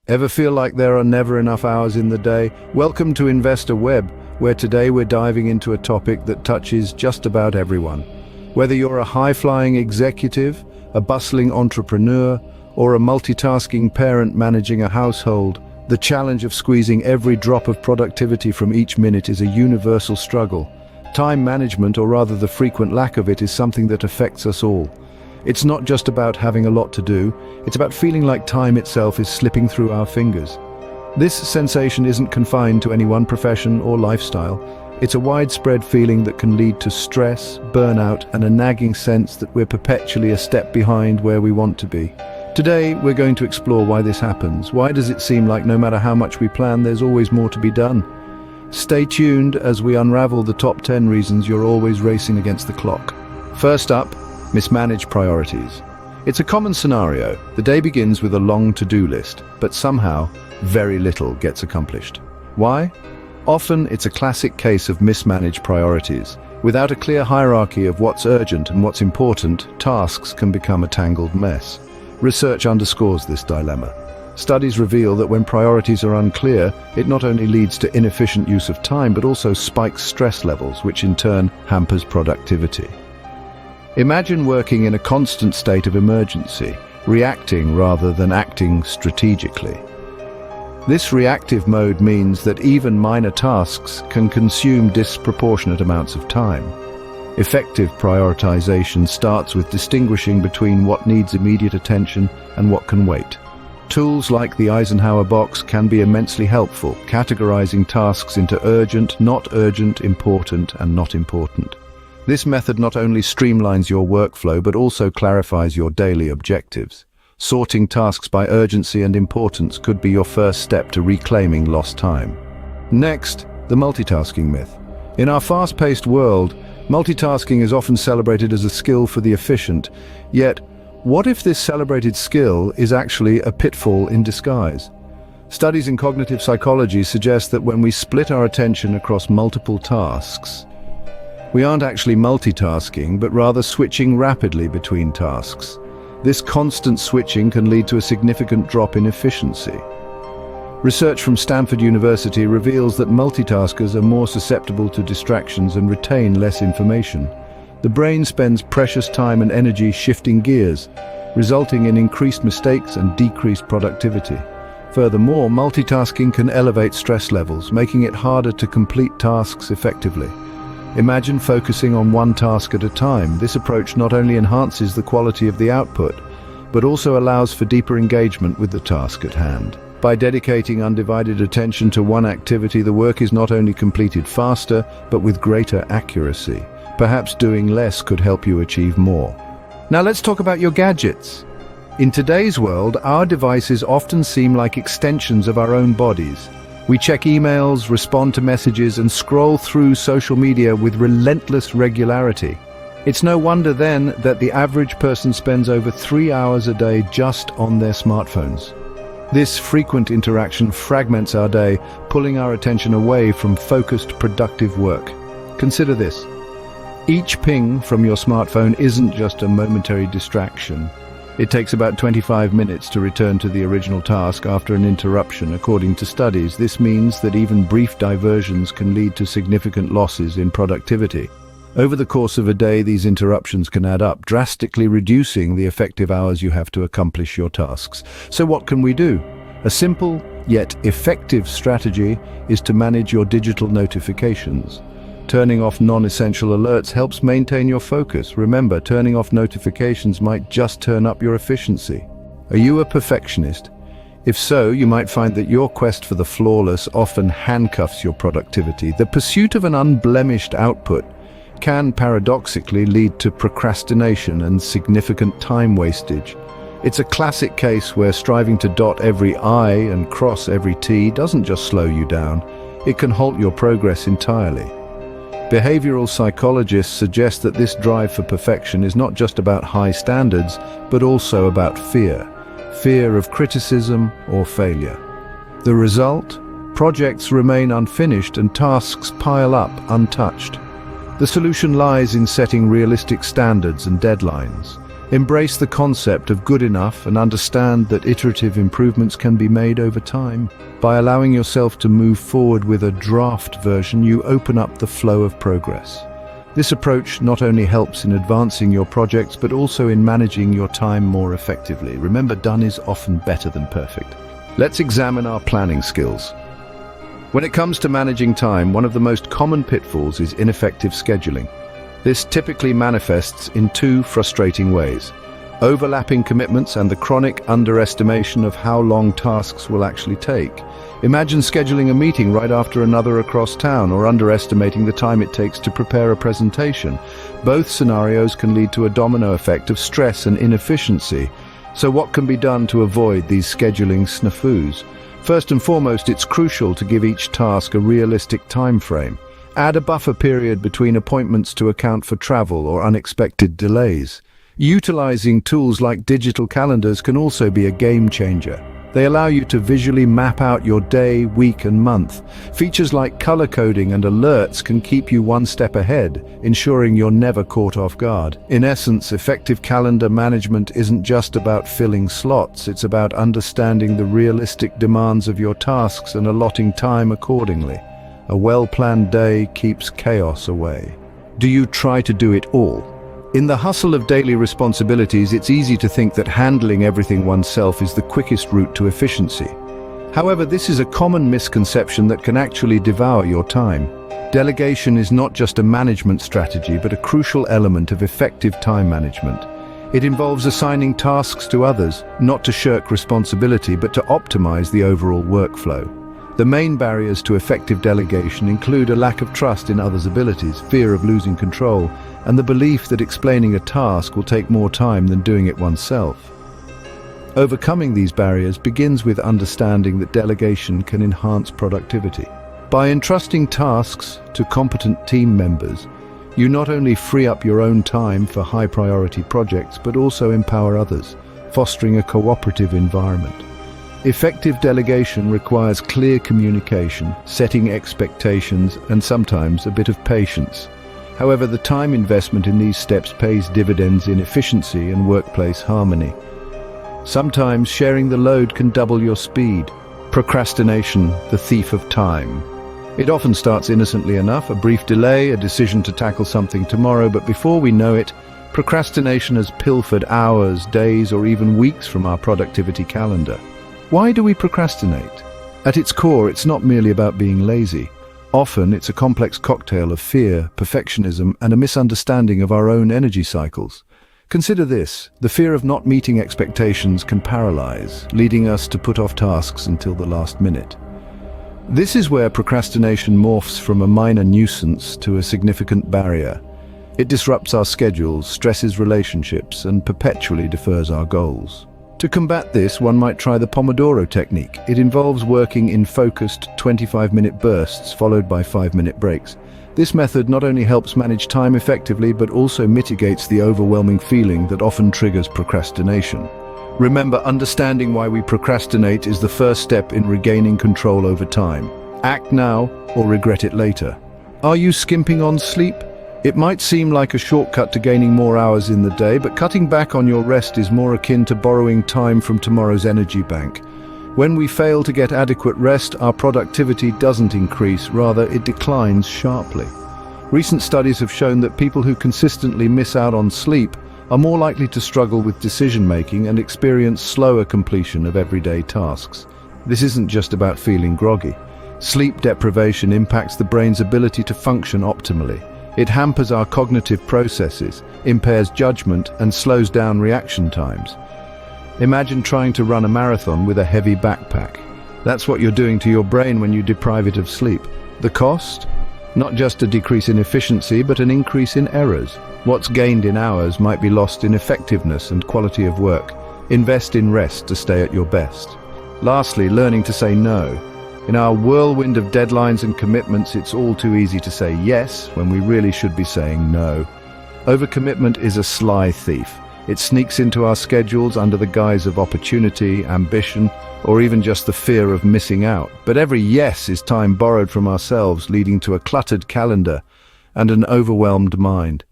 Ever feel like there are never enough hours in the day? Welcome to Investor Web, where today we're diving into a topic that touches just about everyone. Whether you're a high-flying executive, a bustling entrepreneur, or a multitasking parent managing a household, the challenge of squeezing every drop of productivity from each minute is a universal struggle. Time management, or rather the frequent lack of it, is something that affects us all. It's not just about having a lot to do, it's about feeling like time itself is slipping through our fingers. This sensation isn't confined to any one profession or lifestyle. It's a widespread feeling that can lead to stress, burnout, and a nagging sense that we're perpetually a step behind where we want to be. Today, we're going to explore why this happens. Why does it seem like no matter how much we plan, there's always more to be done? Stay tuned as we unravel the top 10 reasons you're always racing against the clock. First up, mismanaged priorities. It's a common scenario. The day begins with a long to-do list, but somehow, very little gets accomplished. Why? Often, it's a classic case of mismanaged priorities. Without a clear hierarchy of what's urgent and what's important, tasks can become a tangled mess. Research underscores this dilemma. Studies reveal that when priorities are unclear, it not only leads to inefficient use of time, but also spikes stress levels, which in turn hampers productivity. Imagine working in a constant state of emergency, reacting rather than acting strategically. This reactive mode means that even minor tasks can consume disproportionate amounts of time. Effective prioritization starts with distinguishing between what needs immediate attention and what can wait. Tools like the Eisenhower box can be immensely helpful, categorizing tasks into urgent, not urgent, important, and not important. This method not only streamlines your workflow but also clarifies your daily objectives. Sorting tasks by urgency and importance could be your first step to reclaiming lost time. Next, the multitasking myth. In our fast-paced world, multitasking is often celebrated as a skill for the efficient. Yet, what if this celebrated skill is actually a pitfall in disguise? Studies in cognitive psychology suggest that when we split our attention across multiple tasks, we aren't actually multitasking, but rather switching rapidly between tasks. This constant switching can lead to a significant drop in efficiency. Research from Stanford University reveals that multitaskers are more susceptible to distractions and retain less information. The brain spends precious time and energy shifting gears, resulting in increased mistakes and decreased productivity. Furthermore, multitasking can elevate stress levels, making it harder to complete tasks effectively. Imagine focusing on one task at a time. This approach not only enhances the quality of the output, but also allows for deeper engagement with the task at hand. By dedicating undivided attention to one activity, the work is not only completed faster, but with greater accuracy. Perhaps doing less could help you achieve more. Now let's talk about your gadgets. In today's world, our devices often seem like extensions of our own bodies. We check emails, respond to messages, and scroll through social media with relentless regularity. It's no wonder then that the average person spends over 3 hours a day just on their smartphones. This frequent interaction fragments our day, pulling our attention away from focused, productive work. Consider this. Each ping from your smartphone isn't just a momentary distraction. It takes about 25 minutes to return to the original task after an interruption. According to studies, this means that even brief diversions can lead to significant losses in productivity. Over the course of a day, these interruptions can add up, drastically reducing the effective hours you have to accomplish your tasks. So what can we do? A simple yet effective strategy is to manage your digital notifications. Turning off non-essential alerts helps maintain your focus. Remember, turning off notifications might just turn up your efficiency. Are you a perfectionist? If so, you might find that your quest for the flawless often handcuffs your productivity. The pursuit of an unblemished output can paradoxically lead to procrastination and significant time wastage. It's a classic case where striving to dot every I and cross every T doesn't just slow you down, it can halt your progress entirely. Behavioral psychologists suggest that this drive for perfection is not just about high standards, but also about fear. Fear of criticism or failure. The result? Projects remain unfinished and tasks pile up untouched. The solution lies in setting realistic standards and deadlines. Embrace the concept of good enough and understand that iterative improvements can be made over time. By allowing yourself to move forward with a draft version, you open up the flow of progress. This approach not only helps in advancing your projects, but also in managing your time more effectively. Remember, done is often better than perfect. Let's examine our planning skills. When it comes to managing time, one of the most common pitfalls is ineffective scheduling. This typically manifests in two frustrating ways: overlapping commitments and the chronic underestimation of how long tasks will actually take. Imagine scheduling a meeting right after another across town, or underestimating the time it takes to prepare a presentation. Both scenarios can lead to a domino effect of stress and inefficiency. So what can be done to avoid these scheduling snafus? First and foremost, it's crucial to give each task a realistic time frame. Add a buffer period between appointments to account for travel or unexpected delays. Utilizing tools like digital calendars can also be a game changer. They allow you to visually map out your day, week, and month. Features like color coding and alerts can keep you one step ahead, ensuring you're never caught off guard. In essence, effective calendar management isn't just about filling slots, it's about understanding the realistic demands of your tasks and allotting time accordingly. A well-planned day keeps chaos away. Do you try to do it all? In the hustle of daily responsibilities, it's easy to think that handling everything oneself is the quickest route to efficiency. However, this is a common misconception that can actually devour your time. Delegation is not just a management strategy, but a crucial element of effective time management. It involves assigning tasks to others, not to shirk responsibility, but to optimize the overall workflow. The main barriers to effective delegation include a lack of trust in others' abilities, fear of losing control, and the belief that explaining a task will take more time than doing it oneself. Overcoming these barriers begins with understanding that delegation can enhance productivity. By entrusting tasks to competent team members, you not only free up your own time for high-priority projects, but also empower others, fostering a cooperative environment. Effective delegation requires clear communication, setting expectations, and sometimes a bit of patience. However, the time investment in these steps pays dividends in efficiency and workplace harmony. Sometimes sharing the load can double your speed. Procrastination, the thief of time. It often starts innocently enough, a brief delay, a decision to tackle something tomorrow, but before we know it, procrastination has pilfered hours, days, or even weeks from our productivity calendar. Why do we procrastinate? At its core, it's not merely about being lazy. Often, it's a complex cocktail of fear, perfectionism, and a misunderstanding of our own energy cycles. Consider this: the fear of not meeting expectations can paralyze, leading us to put off tasks until the last minute. This is where procrastination morphs from a minor nuisance to a significant barrier. It disrupts our schedules, stresses relationships, and perpetually defers our goals. To combat this, one might try the Pomodoro technique. It involves working in focused 25-minute bursts followed by 5-minute breaks. This method not only helps manage time effectively, but also mitigates the overwhelming feeling that often triggers procrastination. Remember, understanding why we procrastinate is the first step in regaining control over time. Act now or regret it later. Are you skimping on sleep? It might seem like a shortcut to gaining more hours in the day, but cutting back on your rest is more akin to borrowing time from tomorrow's energy bank. When we fail to get adequate rest, our productivity doesn't increase, rather it declines sharply. Recent studies have shown that people who consistently miss out on sleep are more likely to struggle with decision-making and experience slower completion of everyday tasks. This isn't just about feeling groggy. Sleep deprivation impacts the brain's ability to function optimally. It hampers our cognitive processes, impairs judgment, and slows down reaction times. Imagine trying to run a marathon with a heavy backpack. That's what you're doing to your brain when you deprive it of sleep. The cost? Not just a decrease in efficiency, but an increase in errors. What's gained in hours might be lost in effectiveness and quality of work. Invest in rest to stay at your best. Lastly, learning to say no. In our whirlwind of deadlines and commitments, it's all too easy to say yes when we really should be saying no. Overcommitment is a sly thief. It sneaks into our schedules under the guise of opportunity, ambition, or even just the fear of missing out. But every yes is time borrowed from ourselves, leading to a cluttered calendar and an overwhelmed mind.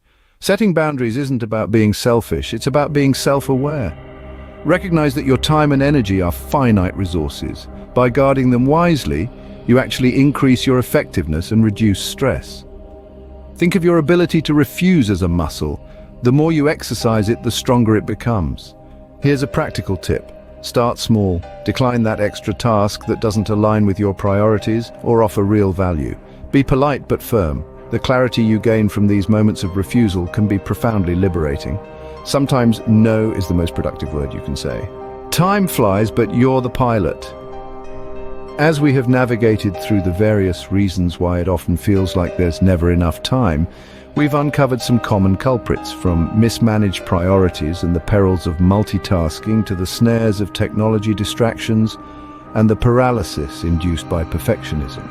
Setting boundaries isn't about being selfish, it's about being self-aware. Recognize that your time and energy are finite resources. By guarding them wisely, you actually increase your effectiveness and reduce stress. Think of your ability to refuse as a muscle. The more you exercise it, the stronger it becomes. Here's a practical tip. Start small. Decline that extra task that doesn't align with your priorities or offer real value. Be polite but firm. The clarity you gain from these moments of refusal can be profoundly liberating. Sometimes no is the most productive word you can say. Time flies, but you're the pilot. As we have navigated through the various reasons why it often feels like there's never enough time, we've uncovered some common culprits, from mismanaged priorities and the perils of multitasking to the snares of technology distractions and the paralysis induced by perfectionism.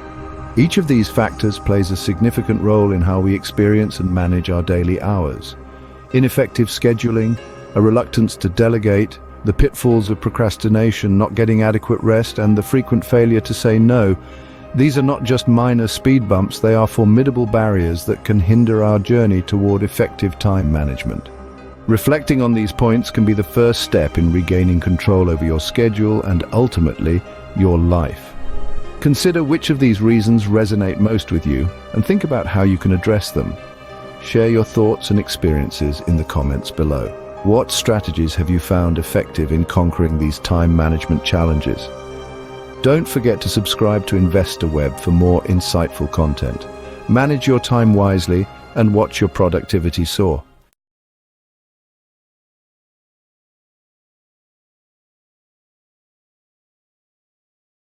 Each of these factors plays a significant role in how we experience and manage our daily hours. Ineffective scheduling, a reluctance to delegate, the pitfalls of procrastination, not getting adequate rest, and the frequent failure to say no. These are not just minor speed bumps, they are formidable barriers that can hinder our journey toward effective time management. Reflecting on these points can be the first step in regaining control over your schedule and ultimately, your life. Consider which of these reasons resonate most with you and think about how you can address them. Share your thoughts and experiences in the comments below. What strategies have you found effective in conquering these time management challenges? Don't forget to subscribe to InvestorWeb for more insightful content. Manage your time wisely and watch your productivity soar.